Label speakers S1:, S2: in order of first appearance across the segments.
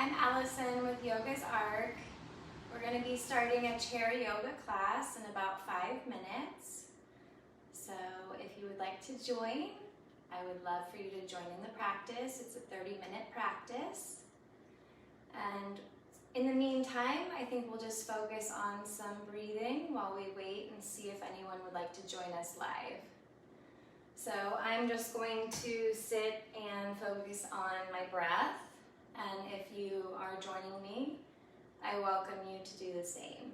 S1: I'm Allison with Yoga's Arc. We're going to be starting a chair yoga class in about 5 minutes. So if you would like to join, I would love for you to join in the practice. It's a 30-minute practice. And in the meantime, I think we'll just focus on some breathing while we wait and see if anyone would like to join us live. So I'm just going to sit and focus on my breath. And if you are joining me, I welcome you to do the same.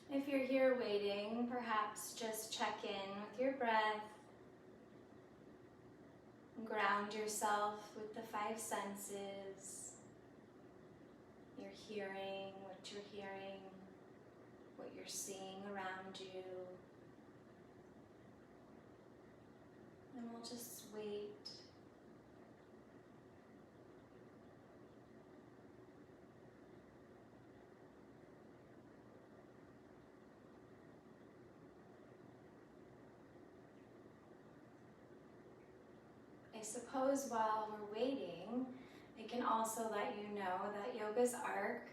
S1: If you're here waiting, perhaps just check in with your breath. Ground yourself with the 5 senses. Your hearing, what you're hearing, what you're seeing around you. And we'll just wait. I suppose while we're waiting, I can also let you know that Yoga's Arc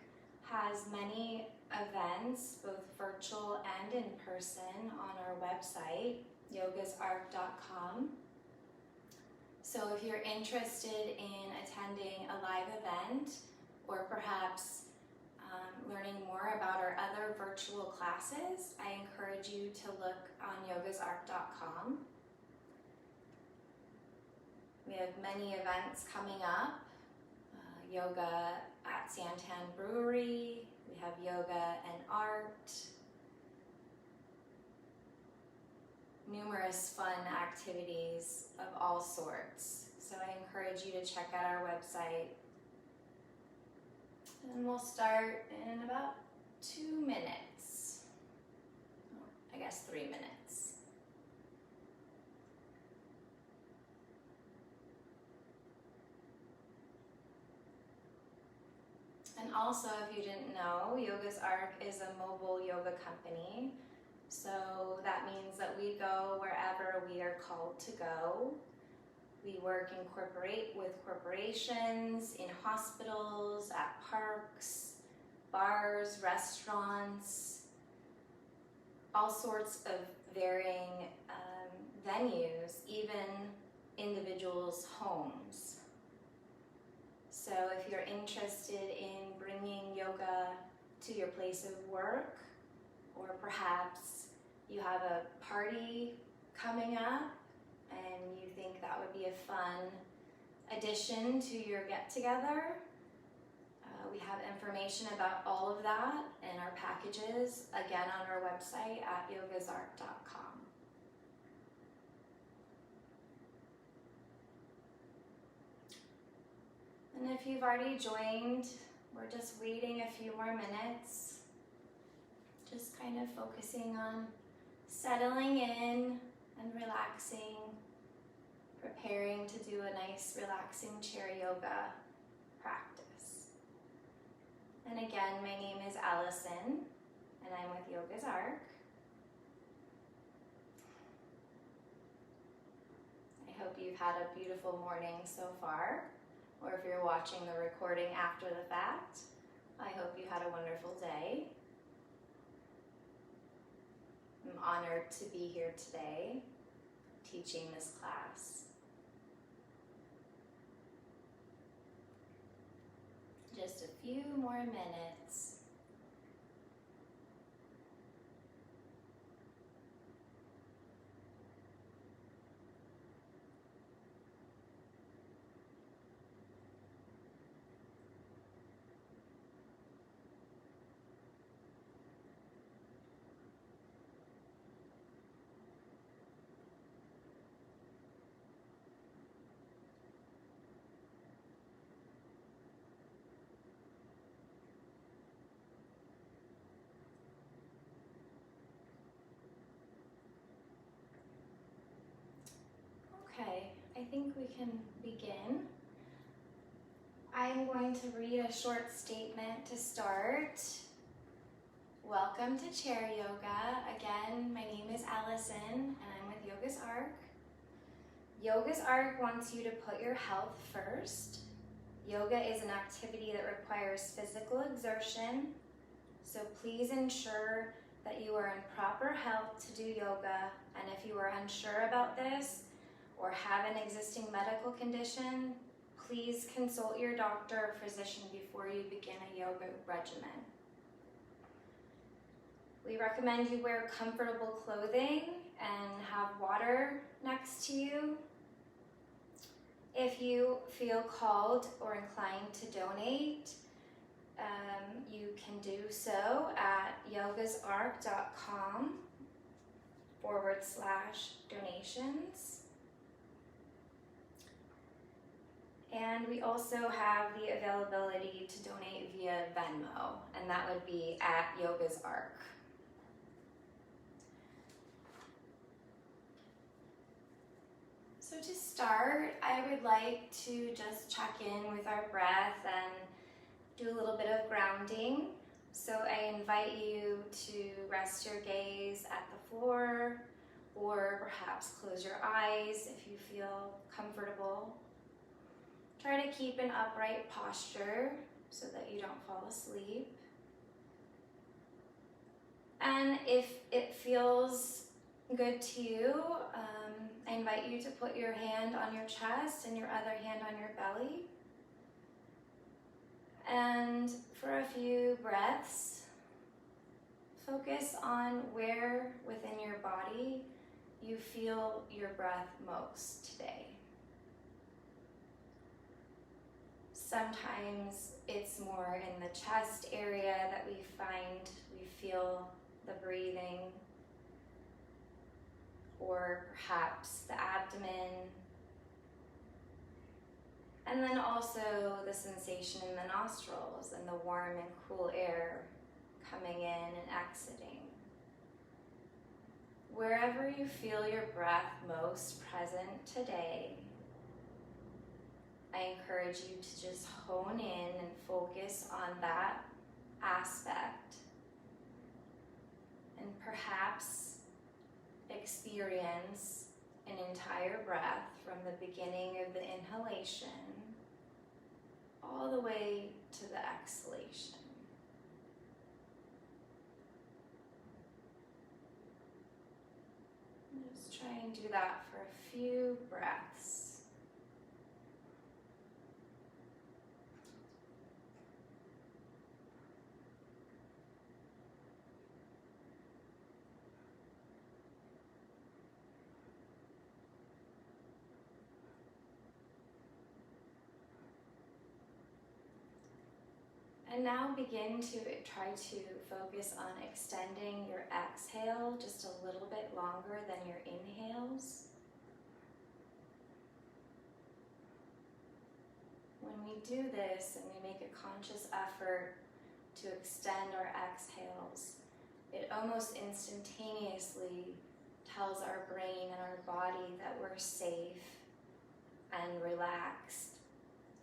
S1: has many events, both virtual and in person, on our website, yogasarc.com. So if you're interested in attending a live event, or perhaps learning more about our other virtual classes, I encourage you to look on yogasarc.com. We have many events coming up. Yoga at Santan Brewery. We have yoga and art. Numerous fun activities of all sorts. So I encourage you to check out our website. And we'll start in about 2 minutes. I guess 3 minutes. And also, if you didn't know, Yoga's Arc is a mobile yoga company. So that means that we go wherever we are called to go. We work with corporations, in hospitals, at parks, bars, restaurants, all sorts of varying venues, even individuals' homes. So if you're interested in bringing yoga to your place of work, or perhaps you have a party coming up and you think that would be a fun addition to your get-together, we have information about all of that in our packages, again on our website at yogasarc.com. And if you've already joined, we're just waiting a few more minutes. Just kind of focusing on settling in and relaxing, preparing to do a nice relaxing chair yoga practice. And again, my name is Allison, and I'm with Yoga's Arc. I hope you've had a beautiful morning so far. Or if you're watching the recording after the fact, I hope you had a wonderful day. I'm honored to be here today, teaching this class. Just a few more minutes. can begin. I'm going to read a short statement to start. Welcome to Chair Yoga. Again, my name is Allison and I'm with Yoga's Arc. Yoga's Arc wants you to put your health first. Yoga is an activity that requires physical exertion, so please ensure that you are in proper health to do yoga, and if you are unsure about this or have an existing medical condition, please consult your doctor or physician before you begin a yoga regimen. We recommend you wear comfortable clothing and have water next to you. If you feel called or inclined to donate, you can do so at yogasarc.com/donations. And we also have the availability to donate via Venmo, and that would be at Yoga's Arc. So to start, I would like to just check in with our breath and do a little bit of grounding. So I invite you to rest your gaze at the floor, or perhaps close your eyes if you feel comfortable. Try to keep an upright posture so that you don't fall asleep. And if it feels good to you, I invite you to put your hand on your chest and your other hand on your belly. And for a few breaths, focus on where within your body you feel your breath most today. Sometimes it's more in the chest area that we feel the breathing, or perhaps the abdomen. And then also the sensation in the nostrils and the warm and cool air coming in and exiting. Wherever you feel your breath most present today, I encourage you to just hone in and focus on that aspect, and perhaps experience an entire breath from the beginning of the inhalation all the way to the exhalation. Just try and do that for a few breaths. And now begin to try to focus on extending your exhale just a little bit longer than your inhales. When we do this and we make a conscious effort to extend our exhales, it almost instantaneously tells our brain and our body that we're safe and relaxed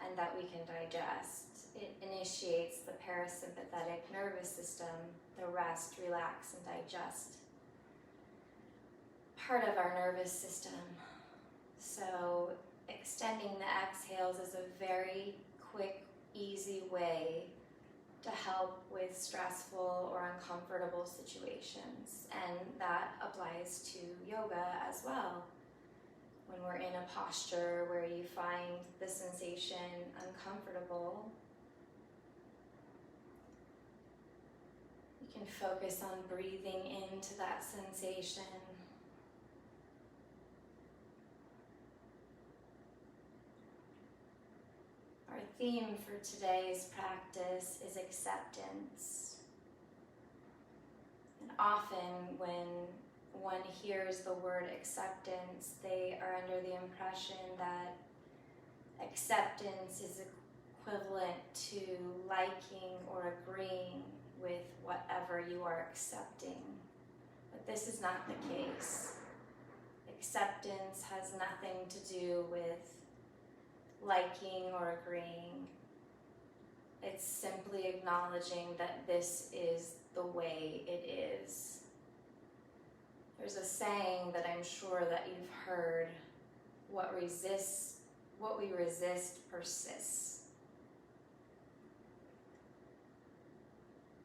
S1: and that we can digest. It initiates the parasympathetic nervous system, the rest, relax, and digest part of our nervous system. So extending the exhales is a very quick, easy way to help with stressful or uncomfortable situations. And that applies to yoga as well. When we're in a posture where you find the sensation uncomfortable, you can focus on breathing into that sensation. Our theme for today's practice is acceptance. And often when one hears the word acceptance, they are under the impression that acceptance is equivalent to liking or agreeing with whatever you are accepting. But this is not the case. Acceptance has nothing to do with liking or agreeing. It's simply acknowledging that this is the way it is. There's a saying that I'm sure that you've heard, what we resist persists.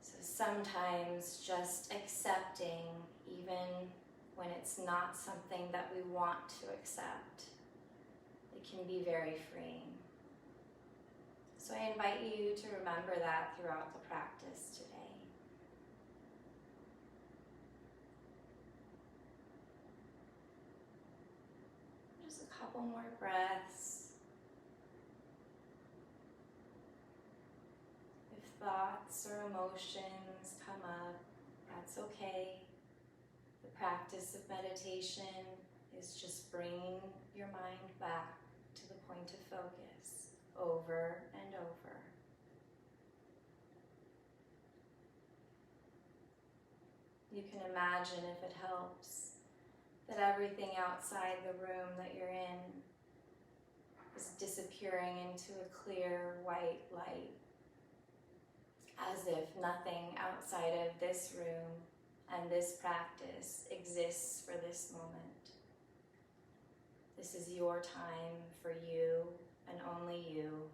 S1: So sometimes just accepting, even when it's not something that we want to accept, it can be very freeing. So I invite you to remember that throughout the practice today. Just a couple more breaths. If thoughts or emotions come up, that's okay. The practice of meditation is just bringing your mind back to the point of focus over and over. You can imagine, if it helps, that everything outside the room that you're in is disappearing into a clear white light, as if nothing outside of this room and this practice exists for this moment. This is your time for you and only you.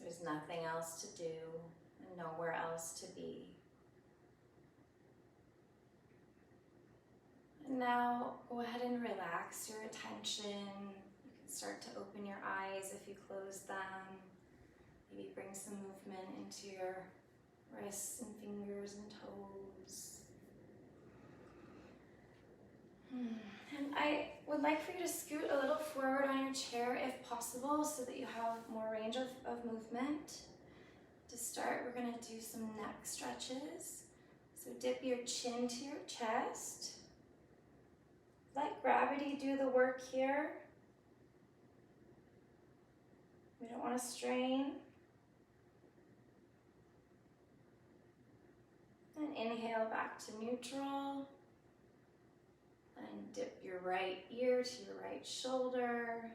S1: There's nothing else to do and nowhere else to be. And now go ahead and relax your attention. You can start to open your eyes if you close them. Maybe bring some movement into your wrists and fingers and toes. And I would like for you to scoot a little forward on your chair if possible, so that you have more range of movement. To start, we're going to do some neck stretches. So dip your chin to your chest. Let gravity do the work here. We don't want to strain. And inhale back to neutral. And dip your right ear to your right shoulder.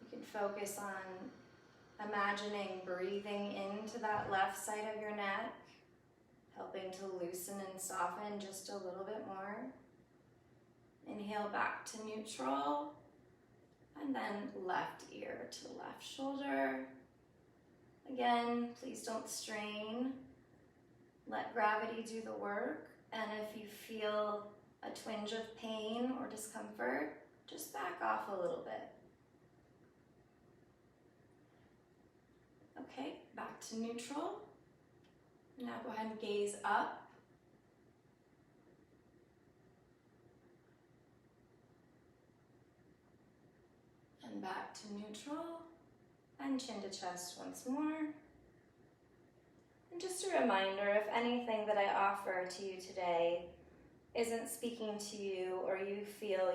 S1: You can focus on imagining breathing into that left side of your neck, helping to loosen and soften just a little bit more. Inhale back to neutral, and then left ear to left shoulder. Again, please don't strain. Let gravity do the work, and if you feel a twinge of pain or discomfort, just back off a little bit. Okay, back to neutral. Now go ahead and gaze up. And back to neutral. And chin to chest once more. And just a reminder, if anything that I offer to you today isn't speaking to you, or you feel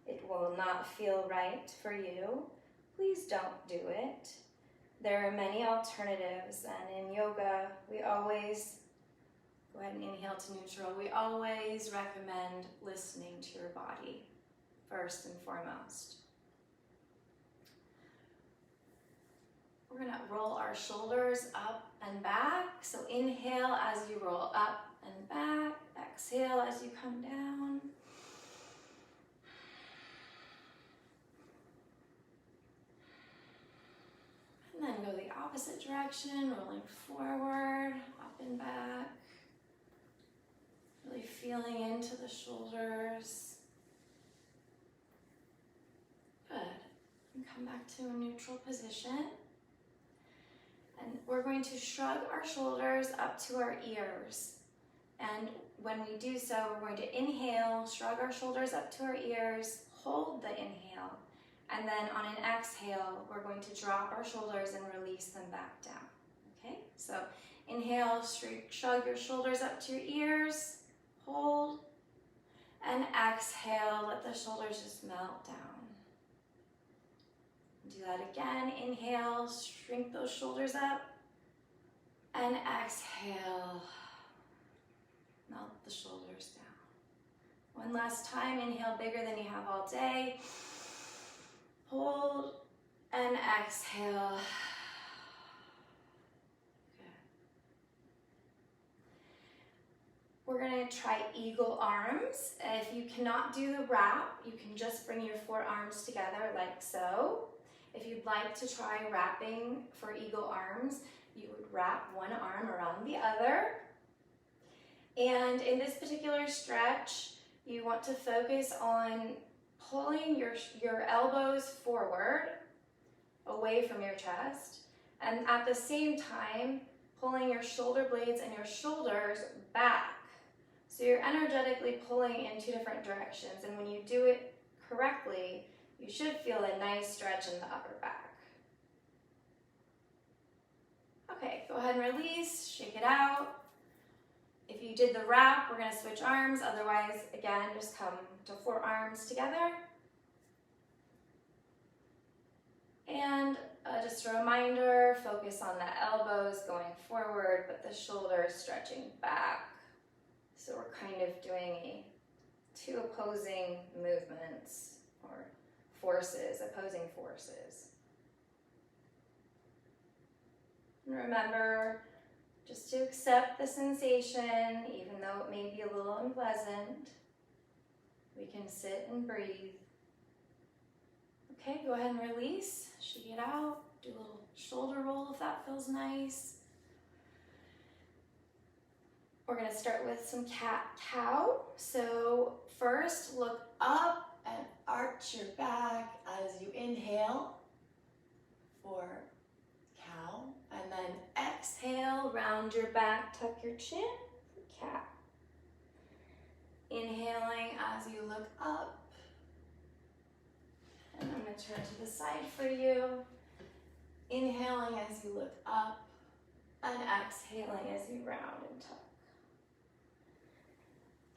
S1: it will not feel right for you, please don't do it. There are many alternatives, and in yoga, we always, go ahead and inhale to neutral, we always recommend listening to your body first and foremost. We're gonna roll our shoulders up and back. So inhale as you roll up and back, exhale as you come down. And then go the opposite direction, rolling forward, up and back. Really feeling into the shoulders. Good. And come back to a neutral position. And we're going to shrug our shoulders up to our ears. And when we do so, we're going to inhale, shrug our shoulders up to our ears, hold the inhale. And then on an exhale, we're going to drop our shoulders and release them back down. Okay? So inhale, shrug your shoulders up to your ears, hold. And exhale, let the shoulders just melt down. Do that again. Inhale, shrink those shoulders up. And exhale, melt the shoulders down. One last time, inhale bigger than you have all day. Hold and exhale. Good. We're gonna try eagle arms. If you cannot do the wrap, you can just bring your forearms together like so. If you'd like to try wrapping for eagle arms, you would wrap one arm around the other. And in this particular stretch, you want to focus on pulling your elbows forward, away from your chest, and at the same time, pulling your shoulder blades and your shoulders back. So you're energetically pulling in two different directions, and when you do it correctly, you should feel a nice stretch in the upper back. Okay, go ahead and release, shake it out. If you did the wrap, we're gonna switch arms. Otherwise, again, just come to forearms together. And just a reminder, focus on the elbows going forward, but the shoulders stretching back. So we're kind of doing two opposing movements or forces, opposing forces. And remember, just to accept the sensation, even though it may be a little unpleasant. We can sit and breathe. Okay, go ahead and release, shake it out, do a little shoulder roll if that feels nice. We're gonna start with some cat-cow. So first, look up and arch your back as you inhale for cow. And then exhale, round your back, tuck your chin for cat. Inhaling as you look up. And I'm gonna turn to the side for you. Inhaling as you look up and exhaling as you round and tuck.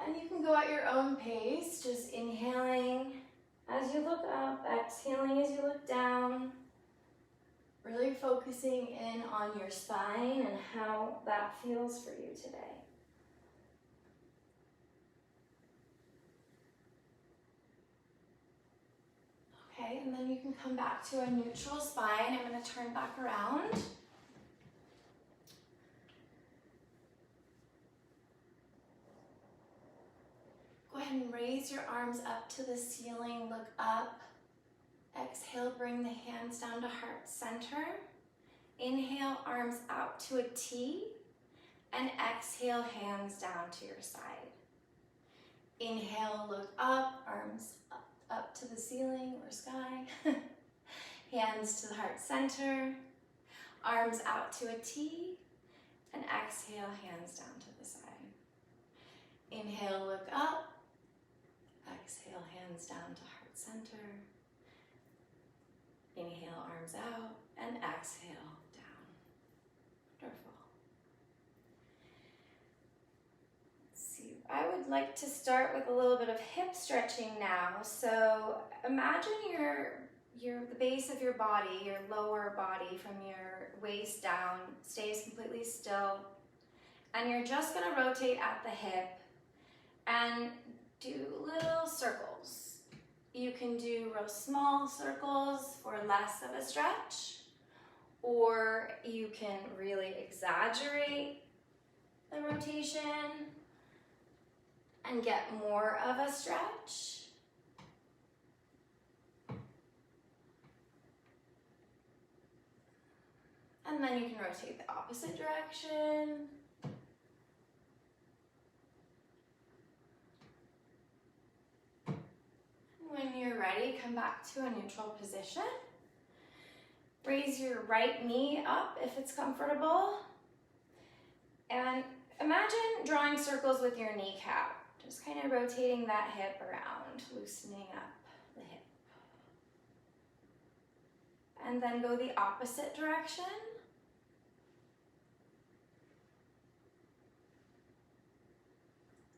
S1: And you can go at your own pace, just inhaling as you look up, exhaling as you look down. Really focusing in on your spine and how that feels for you today. Okay, and then you can come back to a neutral spine. I'm going to turn back around. Go ahead and raise your arms up to the ceiling, look up. Exhale, bring the hands down to heart center. Inhale, arms out to a T. And exhale, hands down to your side. Inhale, look up, arms up to the ceiling or sky. Hands to the heart center. Arms out to a T. And exhale, hands down to the side. Inhale, look up. Exhale, hands down to heart center. Inhale, arms out, and exhale, down. Wonderful. Let's see, I would like to start with a little bit of hip stretching now. So imagine the base of your body, your lower body from your waist down, stays completely still. And you're just gonna rotate at the hip and do little circles. You can do real small circles for less of a stretch, or you can really exaggerate the rotation and get more of a stretch. And then you can rotate the opposite direction. When you're ready, come back to a neutral position. Raise your right knee up if it's comfortable. And imagine drawing circles with your kneecap. Just kind of rotating that hip around, loosening up the hip. And then go the opposite direction.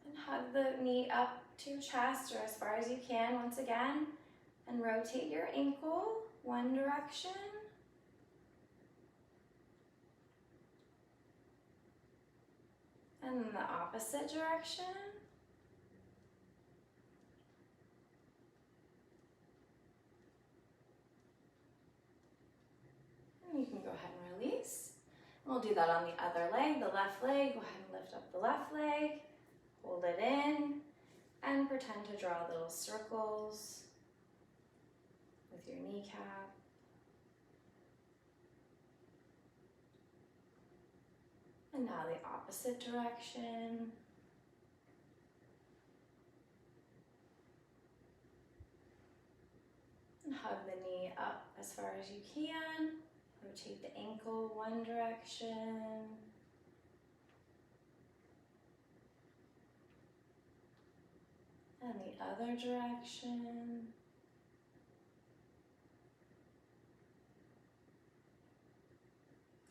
S1: And hug the knee up to chest or as far as you can once again, and rotate your ankle one direction and the opposite direction. You can go ahead and release. We'll do that on the other leg, the left leg. Go ahead and lift up the left leg, hold it in, and pretend to draw little circles with your kneecap. And now the opposite direction. And hug the knee up as far as you can. Rotate the ankle one direction. And the other direction.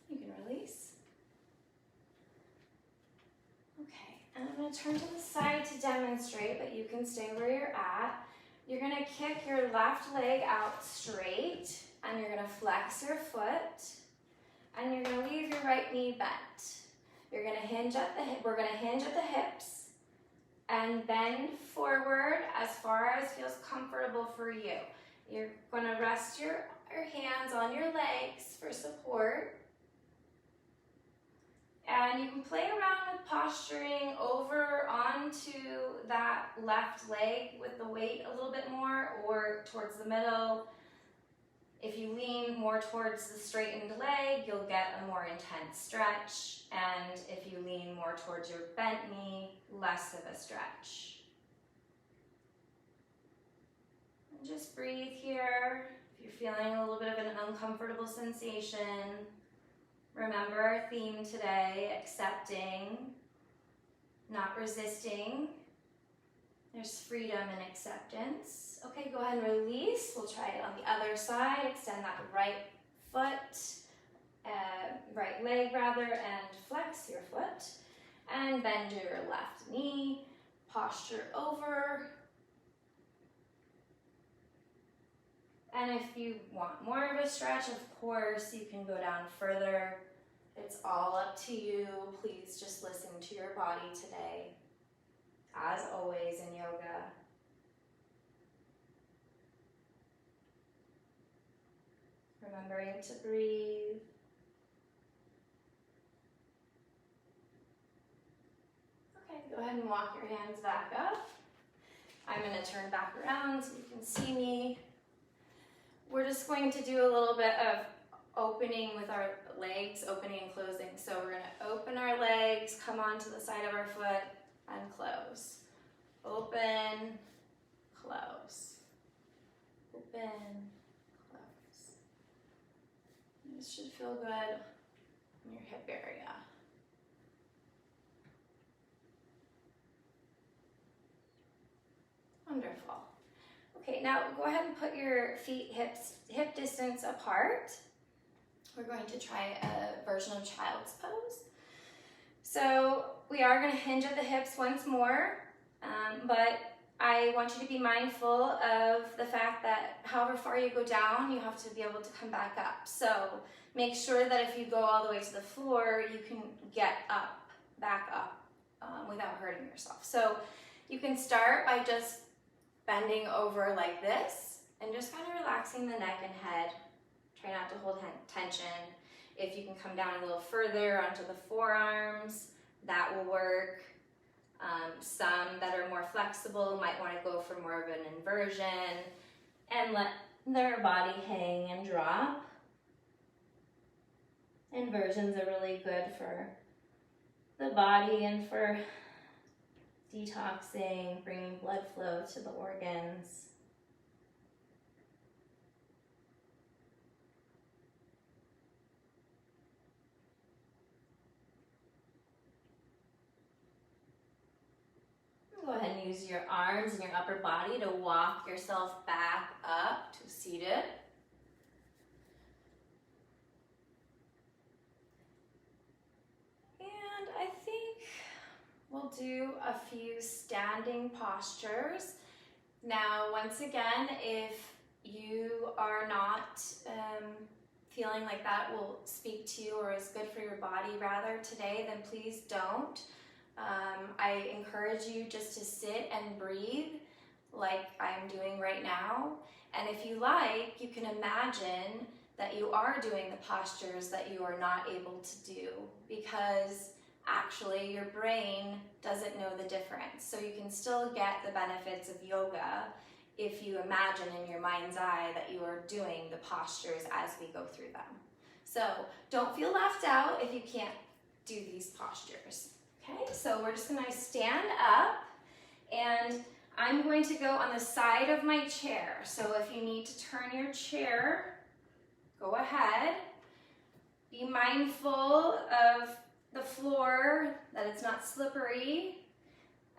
S1: You can release. Okay, and I'm going to turn to the side to demonstrate, but you can stay where you're at. You're going to kick your left leg out straight, and you're going to flex your foot, and you're going to leave your right knee bent. You're going to hinge at the hip. We're going to hinge at the hips and bend forward as far as feels comfortable for you. You're going to rest your hands on your legs for support. And you can play around with posturing over onto that left leg with the weight a little bit more, or towards the middle. If you lean more towards the straightened leg, you'll get a more intense stretch. And if you lean more towards your bent knee, less of a stretch. And just breathe here. If you're feeling a little bit of an uncomfortable sensation, remember our theme today, accepting, not resisting. There's freedom and acceptance. Okay, go ahead and release. We'll try it on the other side. Extend that right foot, right leg rather, and flex your foot. And bend your left knee, posture over. And if you want more of a stretch, of course, you can go down further. It's all up to you. Please just listen to your body today, as always in yoga. Remembering to breathe. Okay, go ahead and walk your hands back up. I'm going to turn back around so you can see me. We're just going to do a little bit of opening with our legs, opening and closing. So we're going to open our legs, come onto the side of our foot, and close. Open, close. Open, close. This should feel good in your hip area. Wonderful. Okay, now go ahead and put your feet hip distance apart. We're going to try a version of child's pose. So we are going to hinge at the hips once more, but I want you to be mindful of the fact that however far you go down, you have to be able to come back up. So make sure that if you go all the way to the floor, you can get up, back up, without hurting yourself. So you can start by just bending over like this and just kind of relaxing the neck and head. Try not to hold tension. If you can come down a little further onto the forearms, that will work. Some that are more flexible might want to go for more of an inversion and let their body hang and drop. Inversions are really good for the body and for detoxing, bringing blood flow to the organs. Go ahead and use your arms and your upper body to walk yourself back up to seated. And I think we'll do a few standing postures. Now, once again, if you are not feeling like that will speak to you or is good for your body rather today, then please don't. I encourage you just to sit and breathe like I'm doing right now. And if you like, you can imagine that you are doing the postures that you are not able to do, because actually your brain doesn't know the difference. So you can still get the benefits of yoga if you imagine in your mind's eye that you are doing the postures as we go through them. So don't feel left out if you can't do these postures. Okay, so we're just gonna stand up, and I'm going to go on the side of my chair. So if you need to turn your chair, go ahead. Be mindful of the floor, that it's not slippery.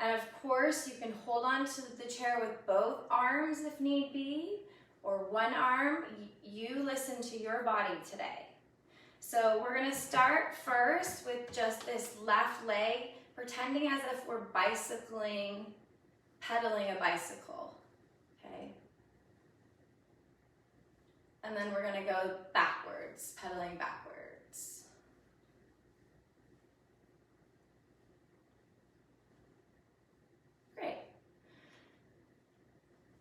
S1: And of course, you can hold on to the chair with both arms if need be, or one arm. You listen to your body today. So we're gonna start first with just this left leg, pretending as if we're bicycling, pedaling a bicycle, okay? And then we're gonna go backwards, pedaling backwards. Great.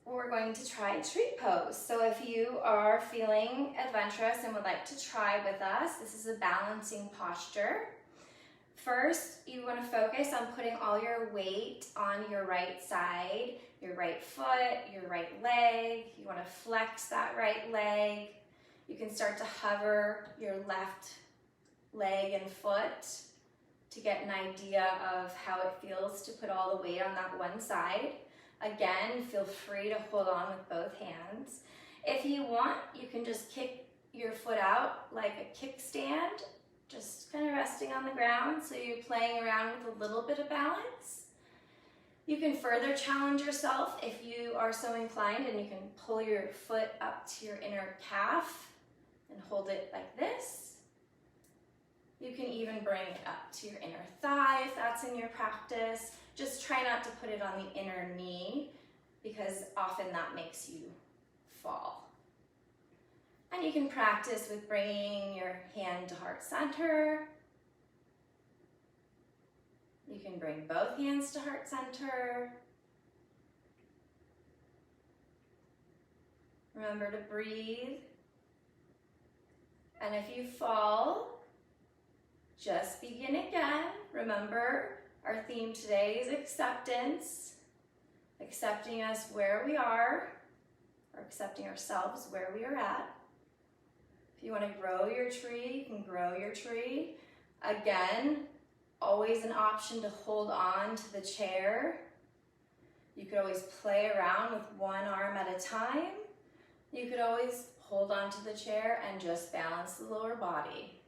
S1: We're going to try tree pose. So if you are feeling adventurous and would like to try with us, this is a balancing posture. First, you want to focus on putting all your weight on your right side, your right foot, your right leg. You want to flex that right leg. You can start to hover your left leg and foot to get an idea of how it feels to put all the weight on that one side. Again, feel free to hold on with both hands. If you want, you can just kick your foot out like a kickstand, just kind of resting on the ground, so you're playing around with a little bit of balance. You can further challenge yourself if you are so inclined, and you can pull your foot up to your inner calf and hold it like this. You can even bring it up to your inner thigh if that's in your practice. Just try not to put it on the inner knee, because often that makes you fall. And you can practice with bringing your hand to heart center. You can bring both hands to heart center. Remember to breathe. And if you fall, just begin again. Remember, our theme today is acceptance. Accepting us where we are, or accepting ourselves where we are at. If you want to grow your tree, you can grow your tree. Again, always an option to hold on to the chair. You could always play around with one arm at a time. You could always hold on to the chair and just balance the lower body.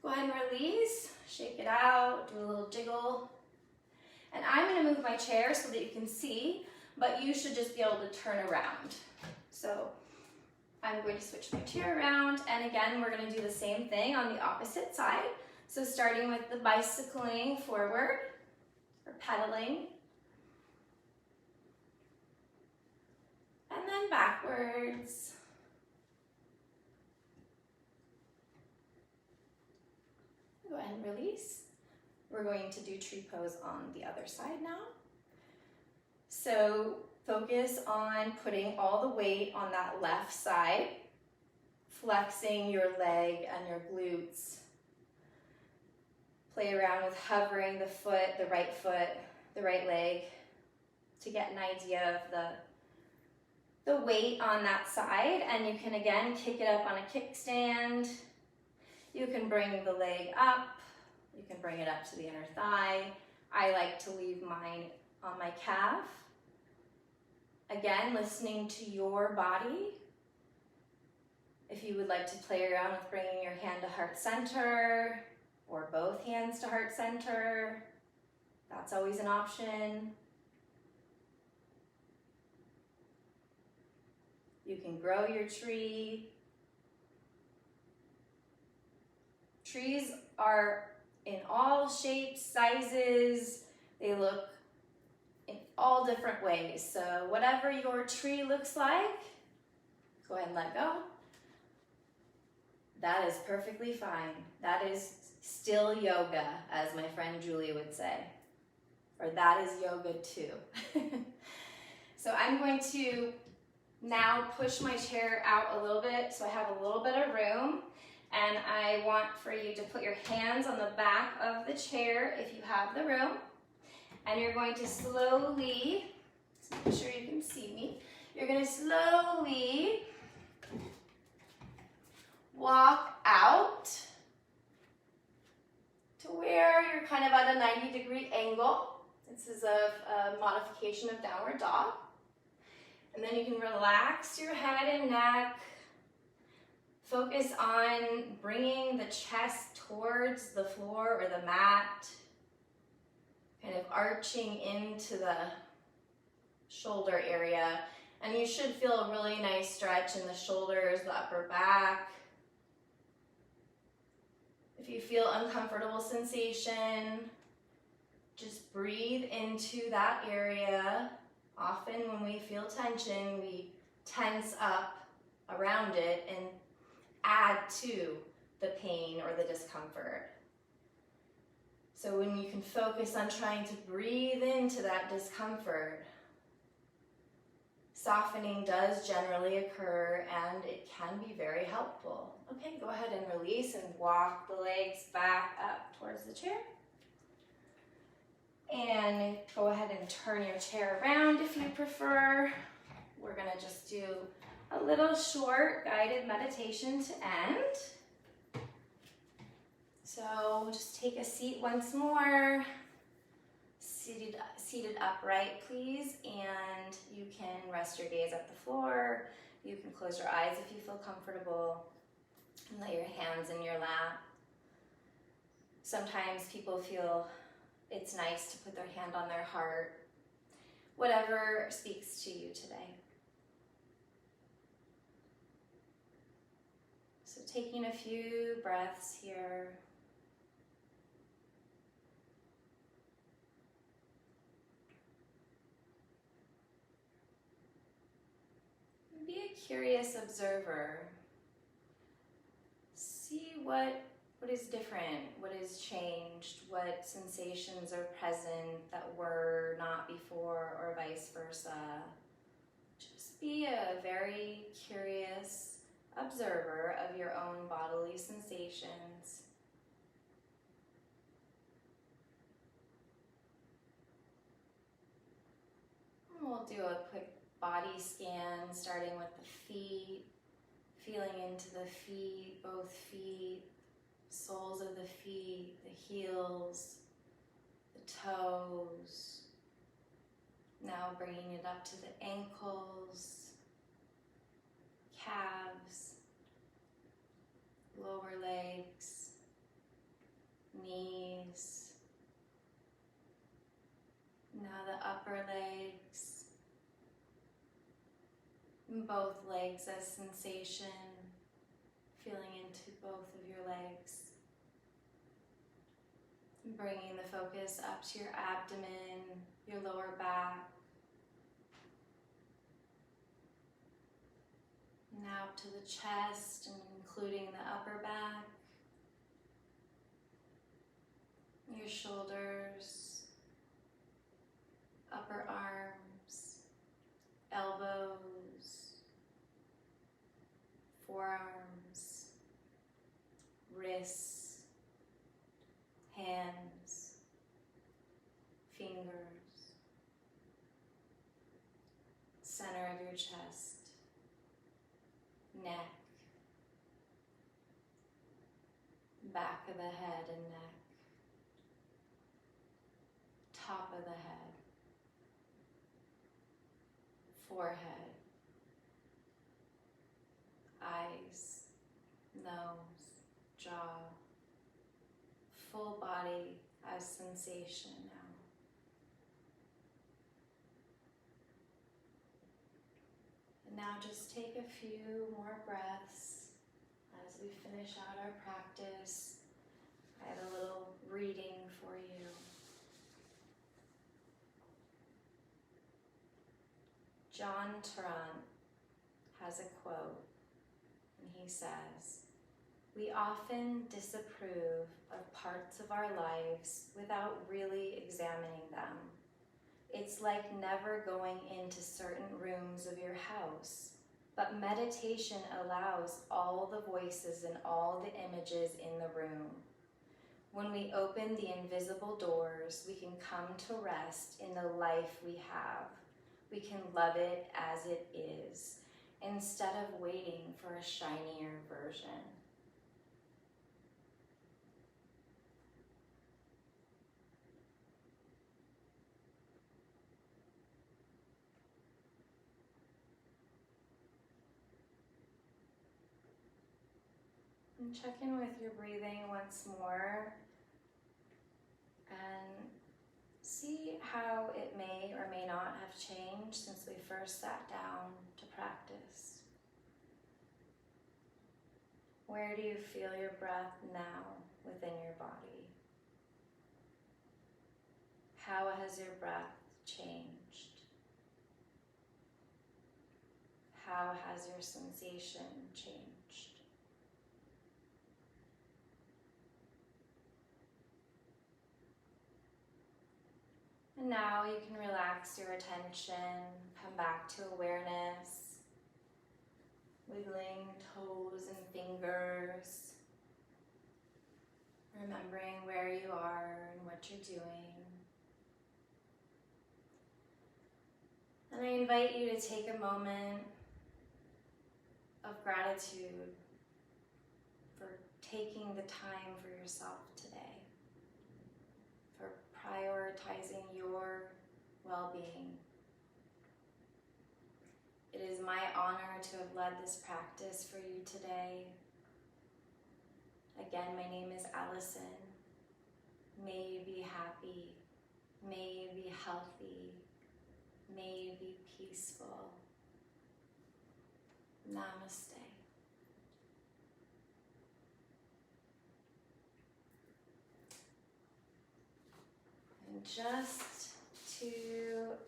S1: Go ahead and release, shake it out, do a little jiggle. And I'm going to move my chair so that you can see, but you should just be able to turn around. So I'm going to switch my chair around, and again, we're going to do the same thing on the opposite side. So starting with the bicycling forward, or pedaling, and then backwards. Go ahead and release. We're going to do tree pose on the other side now. So focus on putting all the weight on that left side, flexing your leg and your glutes. Play around with hovering the foot, the right leg, to get an idea of the weight on that side. And you can again kick it up on a kickstand. You can bring the leg up. You can bring it up to the inner thigh. I like to leave mine on my calf. Again, listening to your body. If you would like to play around with bringing your hand to heart center, or both hands to heart center, that's always an option. You can grow your tree. Trees are in all shapes, sizes. They look in all different ways. So whatever your tree looks like, go ahead and let go. That is perfectly fine. That is still yoga, as my friend Julie would say. Or that is yoga too. So I'm going to Now push my chair out a little bit so I have a little bit of room. And I want for you to put your hands on the back of the chair if you have the room. And you're going to slowly, make sure you can see me, you're going to slowly walk out to where you're kind of at a 90-degree angle. This is a modification of downward dog. And then you can relax your head and neck. Focus on bringing the chest towards the floor or the mat. Kind of arching into the shoulder area. And you should feel a really nice stretch in the shoulders, the upper back. If you feel uncomfortable sensation, just breathe into that area. Often when we feel tension, we tense up around it and add to the pain or the discomfort. So when you can focus on trying to breathe into that discomfort, softening does generally occur and it can be very helpful. Okay, go ahead and release and walk the legs back up towards the chair. And go ahead and turn your chair around if you prefer. We're gonna just do a little short guided meditation to end. So just take a seat once more. Seated upright, please, and you can rest your gaze at the floor. You can close your eyes if you feel comfortable, and lay your hands in your lap. Sometimes people feel it's nice to put their hand on their heart. Whatever speaks to you today. So taking a few breaths here. Be a curious observer. See what is different, what is changed, what sensations are present that were not before, or vice versa. Just be a very curious observer of your own bodily sensations. And we'll do a quick body scan, starting with the feet, feeling into the feet, both feet, soles of the feet, the heels, the toes. Now bringing it up to the ankles, calves, lower legs, knees. Now the upper legs, both legs as sensation, feeling into both of your legs. Bringing the focus up to your abdomen, your lower back. Now up to the chest, and including the upper back, your shoulders, upper arms, elbows, forearms, wrists, hands, fingers, center of your chest, neck, back of the head and neck, top of the head, forehead, eyes, nose, jaw, full body as sensation now. And now just take a few more breaths as we finish out our practice. I have a little reading for you. John Tarrant has a quote, and he says, "We often disapprove of parts of our lives without really examining them. It's like never going into certain rooms of your house But meditation allows all the voices and all the images in the room. When we open the invisible doors, we can come to rest in the life we have. We can love it as it is, instead of waiting for a shinier version. And check in with your breathing once more and see how it may or may not have changed since we first sat down to practice. Where do you feel your breath now within your body? How has your breath changed? How has your sensation changed? And now you can relax your attention, come back to awareness, wiggling toes and fingers, remembering where you are and what you're doing. And I invite you to take a moment of gratitude for taking the time for yourself today, for prioritizing your well-being. It is my honor to have led this practice for you today. Again, my name is Allison. May you be happy. May you be healthy. May you be peaceful. Namaste. And just to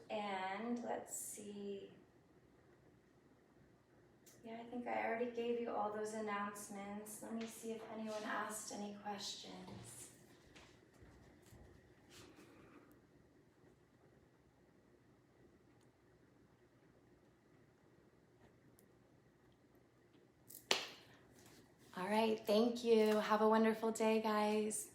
S1: end, let's see. Yeah, I think I already gave you all those announcements. Let me see if anyone asked any questions. All right, thank you. Have a wonderful day, guys.